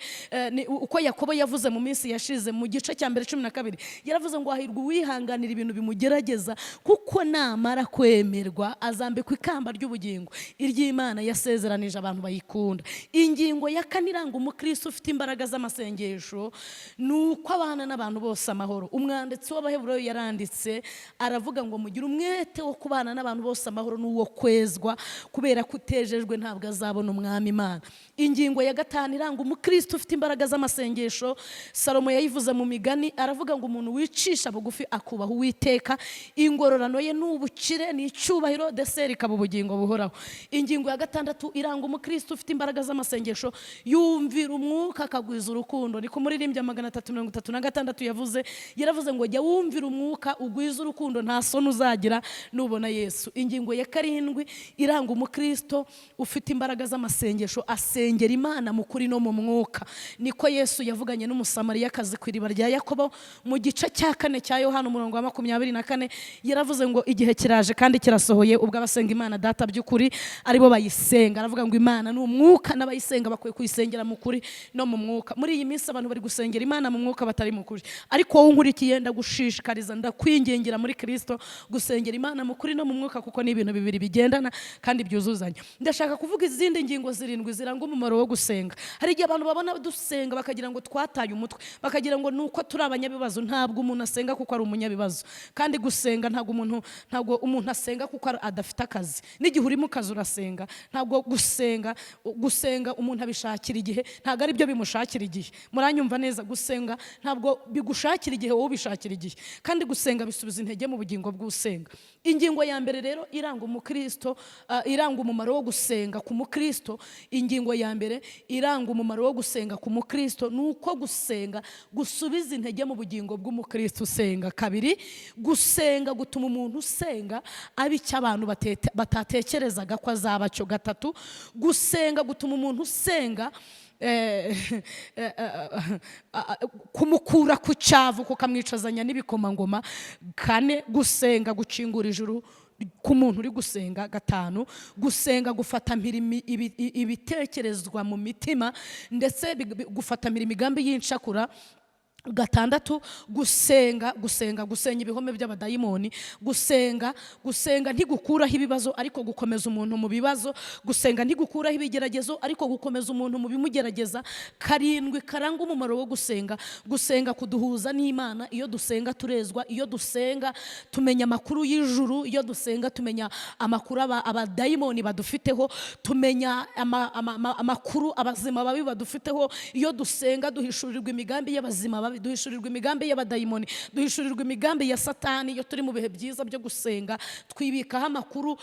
S1: uko Yakobo yavuze mu minsi yashize mu gice cya mbere 12, yaravuze ngo hahirwa uwihanganira ibintu bimugerageza, kuko namara kwemerwa azambikwa ikamba ry'ubugingo iry'Imana yasezeranije abantu bayikunda. Ingingo ya 4 iranga umukristo ufite imbaraga z'amasengesho, nuko abana n'abantu bose amahoro. Umwanditsi w'Abaheburayo yaranditse, aravuga ngo mugire umwete wo kubana n'abantu bose amahoro n'uwo kwezwa, kubera ko utejejwe ntabwo azabona umwami Imana. Ingingo ya 5 iranga umukristo ufite imbaraga z'amasengesho, Salomo yayivuze mu migani aravuga ngo umuntu wicisha bugufi akubaha Uwiteka, ingororano ye n'ubukire n'icyubahiro, deseri ikaba ubugingo buhoraho. Ingingo ya 6 iranga umukristo ufite imbaraga z'amasengesho, yumvira umwuka akagwiza urukundo. Ni ku Muririmbyi 336 yaravuze ngo jya wumvira umwuka ugwiza urukundo, nta soni uzagira nubona Yesu. Ingingo ya 7 iranga umukristo ufite imbaraga z'amasengesho, asengera Imana mu kuri no mu mwuka. Niko Yesu yavuganye n'umusamariyakazi ku iriba rya Yakobo mu gice cya 4 cya Yohana 24. Yaravuze ngo igihe kiraje kandi kirasohoye ubwo abasenga Imana data by'ukuri aribo bayisenga. Aravuga ngo Imana ni umwuka, n'abayisenga bakwiye kuyisengera mu kuri no mu mwuka. Muri iyi minsi abantu bari gusengera Imana mu mwuka batari mu kuri, ariko wowe unkurikiye ndagushishikariza, ndakwingingira muri Kristo gusengera Imana mu kuri no mu mwuka, kuko ni ibintu bibiri bigendana kandi byuzuzanya. Ndashaka kuvuga izindi ngingo 7 ziranga umumaro wo gusenga. Hari igihe abantu babona dusenga bakagira ngo twataye umutwe, bakagira ngo nuko turi abanyabibazo. Ntabwo umuntu asenga kuko ari umunyabibazo, kandi gusenga ntabwo umuntu asenga kuko adafite akazi. N'igihe uri mu kazi urasenga. Ntabwo gusenga umuntu abishakira igihe, ntabwo ari byo bimushakira igihe. Muranyumva neza? Gusenga ntabwo bigushakira igihe, wowe ubishakira igihe, kandi gusenga bisubiza intege mu bugingo bw'usenga. Ingingo ya mbere rero iranga umukristo, iranga umumaro wo gusenga ku mukristo. Ingingo ya mbere iranga umumaro wo gusenga ku mukristo nuko gusenga gusubiza intege mu bugingo bw'umukristo usenga. 2, gusenga gutuma umuntu usenga aba icyo abantu batatekerezaga ko azaba cyo. 3, gusenga gutuma umuntu usenga kumukura ku cyavu kukamwicazanya n'ibikomangoma. 4, gusenga gucingura ijuru ku muntu uri gusenga. 5, gusenga gufata ibitekerezwa mu mitima ndetse gufata imigambi y'incakura. 6, gusenya ibihome by'abadayimoni. Gusenga ntigukuraho ibibazo ariko gukomeza umuntu mu bibazo. Gusenga ntigukuraho ibigeragezo ariko gukomeza umuntu mu bimugerageza. 7, karanga umumaro wo gusenga kuduhuza n'Imana. Iyo dusenga turezwa, iyo dusenga tumenya amakuru y'ijuru, iyo dusenga tumenya amakuru abadayimoni badufiteho, tumenya amakuru abazima babi badufiteho. Iyo dusenga duhishurirwa imigambi y'abazima babi, duhishurirwa imigambi y'abadayimoni, duhishurirwa imigambi ya Satani. Iyo turi mu bihe byiza byo gusenga twibikaho amakuru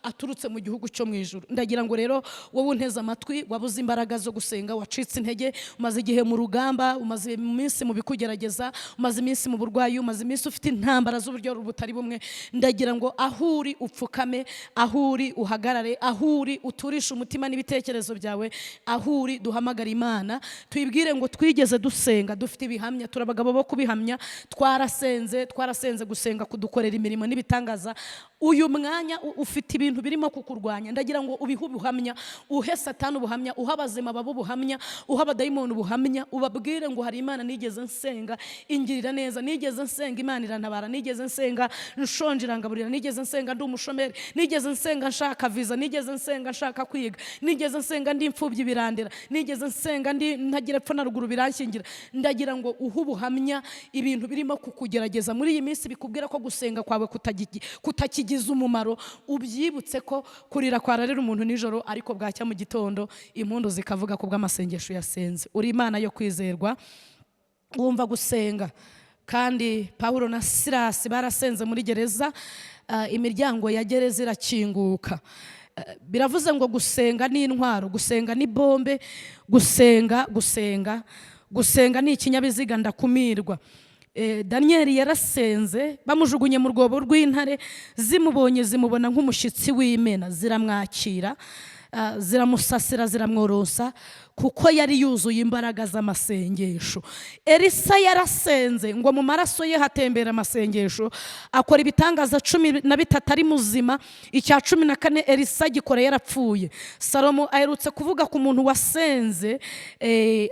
S1: aturutse mu gihugu cyo mu ijuru. Ndagira ngo rero wowe unteze amatwi, wabuze imbaraga zo gusenga, wacitse intege, umaze igihe mu rugamba, umaze iminsi mu bikugerageza, umaze iminsi mu burwayi, umaze iminsi ufite intambara z'uburyo butari bumwe, ndagira ngo aho uri upfukame, aho uri uhagarare, aho uri uturisha umutima n'ibitekerezo byawe, aho uri duhamagara Imana tuyibwire ngo twigeze dusenga, dufite ibihamya, turabagabo bo kubihamya. Twarasenze gusenga kudukorera imirimo n'ibitangaza. Uyu mwanya ufite ibintu birimo kukurwanya, ndagira ngo ubihe ubuhamya, uhe Satani ubuhamya, uhe abazima babo ubuhamya, uhe abadayimoni ubuhamya, ubabwire ngo hari Imana nigeze nsenga ingirira neza, nigeze nsenga Imana irantabara, nigeze nsenga nshonje irangaburira, nigeze nsenga ndi umushomeri, nigeze nsenga nshaka visa, nigeze nsenga nshaka kwiga, nigeze nsenga ndi imfubyi birandera, nigeze nsenga ndi ntagira epfo na ruguru biranshingira. Ndagira ngo uhe ubuhamya ibintu birimo kukugerageza muri iyi minsi bikubwira ko gusenga kwawe kutakigize umumaro. Ubyibutse ko kurira kwararira umuntu nijoro ariko bwacya mu gitondo impundu zikavuga ku bw'amasengesho yasenze. Uri Imana yo kwizerwa, wumva gusenga. Kandi Pawulo na Silasi barasenze muri gereza, imiryango ya gereza irakinguka. Biravuze ngo gusenga ni intwaro, gusenga ni bombe, gusenga ni ikinyabiziga ndakumirwa. Daniyeli yarasenze, bamujugunye mu rwobo rw'intare, zimubona nk'umushyitsi w'imena, ziramwakira, ziramusasira, ziramworosa, kuko yari yuzuye imbaraga z'amasengesho. Elisa yarasenze ngo mu maraso ye hatembera amasengesho, akora ibitangaza 13 ari muzima. Icya 14 Elisa gikora yarapfuye. Salomo aherutse kuvuga ku muntu wasenze,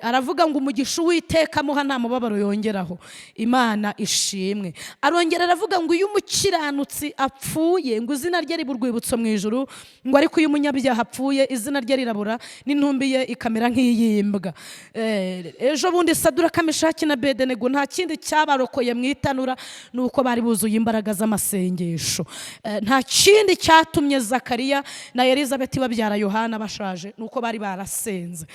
S1: aravuga ngo umugisha Uwiteka amuha nta mubabaro yongeraho. Imana ishimwe. Arongera aravuga ngo iyo umukiranutsi apfuye ngo izina rye riba urwibutso mu ijuru, ngo ariko iyo umunyabyaha apfuye izina rye rirabura, n'intumbi ye ikamera nk'iyimbwa. Ejo bundi Saduraka, Meshaki na Abedenego nta kindi cyabarokoye mu itanura nuko bari buzuye imbaraga z'amasengesho. Nta kindi cyatumye Zakariya na Elizabeti babyara Yohana bashaje nuko bari barasenze.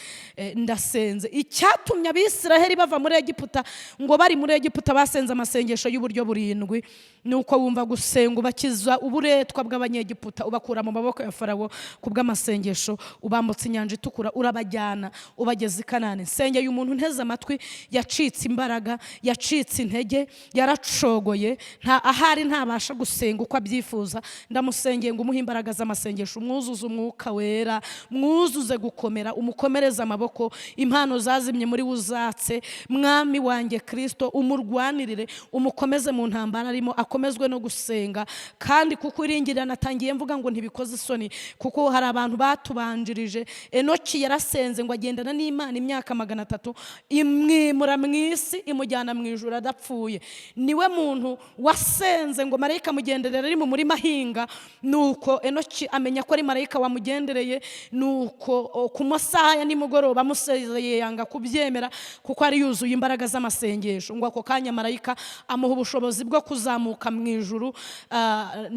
S1: Ndasenze. Icyatumye Abisiraheli bava muri Egiputa, ngo bari muri Egiputa basenze amasengesho y'uburyo burindwi, nuko wumva gusenga ubakiza uburetwa bw'abanyegiputa, ubakura mu maboko ya Farawo kubw'amasengesho, ubambutsa inyanja itukura, urabajyana ubageza i Kanani. Nsengeye umuntu nteze amatwi yacitse imbaraga, yacitse intege, yaracogoye, ahari ntabasha gusenga uko abyifuza, ndamusengeye ngo umuhe imbaraga z'amasengesho, umwuzuze umwuka wera, mwuzuze gukomera, umukomereze amaboko, impano zazimye muri uzatse, mwami wanjye Kristo, umurwanirire, umukomeze mu ntambara arimo, akomezwe no gusenga. Kandi kuko iringira, natangiye mvuga ngo ntibikoze isoni, kuko hari abantu batubanjirije. Enoki yarasenze ngo agendana n'Imana imyaka 300, imwimura mu isi, imujyana mu ijuru adapfuye. Niwe muntu wasenze ngo marayika mugenderere ari mu murima ahinga, nuko Enoki amenya ko ari marayika wamugendereye, nuko ku masaha ya nimugoroba amusezeye yanga kubyemera kuko ari yuzuye imbaraga z'amasengesho, ngo ako kanya marayika amuha ubushobozi bwo kuzamuka mu ijuru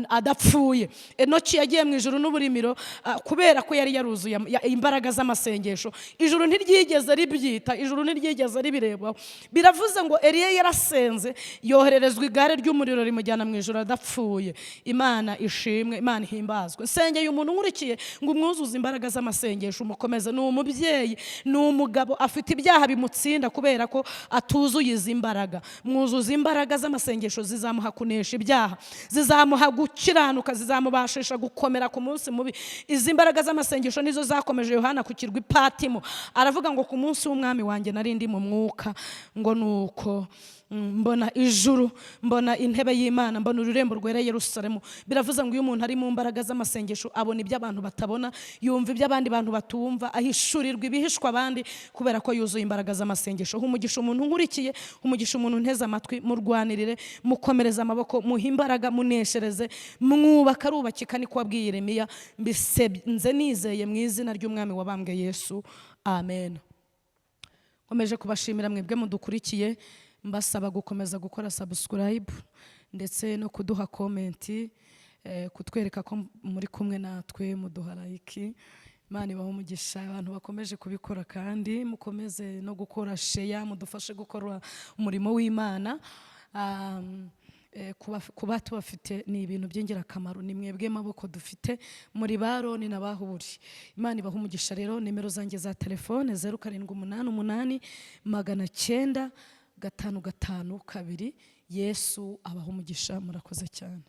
S1: adapfuye. Enoki yagiye mu ijuru n'uburimiro kubera ko yari yaruzuye imbaraga z'amasengesho. Ijuru ntiryigeze ribyita, ijuru ntiryigeze ribireba. Biravuze ngo Eliya yarasenze, yohererezwa igare ry'umuriro rimujyana mu ijuru adapfuye. Imana ishimwe, Imana ihimbazwe. Nsengeye umuntu nkurikiye ngo umwuzuze imbaraga z'amasengesho, umukomeze. Ni umubyeyi, ni umugabo, afite ibyaha bimutsinda kubera ko atuzuye izi imbaraga. Mwuzuza imbaraga z'amasengesho, zizamuha kunesha ibyaha, zizamuha gukiranuka, zizamubashisha gukomera ku munsi mubi. Izi imbaraga z'amasengesho nizo zakomeje Yohana ku kirwa Patimo, aravuga ngo ku munsi w'umwami wanjye nari ndi mu mwuka, ngo nuko mbona ijuru, mbona intebe y'Imana, mbona ururembo rwera Yerusalemu. Biravuze ngo iyo umuntu ari mu mbaraga z'amasengesho abona ibyo abantu batabona, yumva ibyo abandi bantu batumva, ahishurirwa ibihishwa abandi kubera ko yuzuye imbaraga z'amasengesho. Humugisha umuntu nkurikiye, humugisha umuntu nteze amatwi, murwanirire, mukomereza amaboko, muhe imbaraga, muneshereze, mwubaka arubakika, niko wabwiye Yeremiya. Mbisenze nizeye mu izina ry'umwami wabambwe Yesu, amen. Nkomeje kubashimira mwebwe mudukurikiye, mbasaba gukomeza gukora subscribe ndetse no kuduha comment, kutwereka ko muri kumwe natwe, muduha like. Imana ibahe umugisha abantu bakomeje kubikora, kandi mukomeze no gukora share, mudufashe gukora umurimo w'Imana. Kuba tubafite ni ibintu by'ingirakamaro, ni mwebwe maboko dufite muri Baroni na Bahuri. Imana ibahe umugisha. Rero nimero zanjye za telefone 0788 900 552. Yesu abahe umugisha. Murakoze cyane.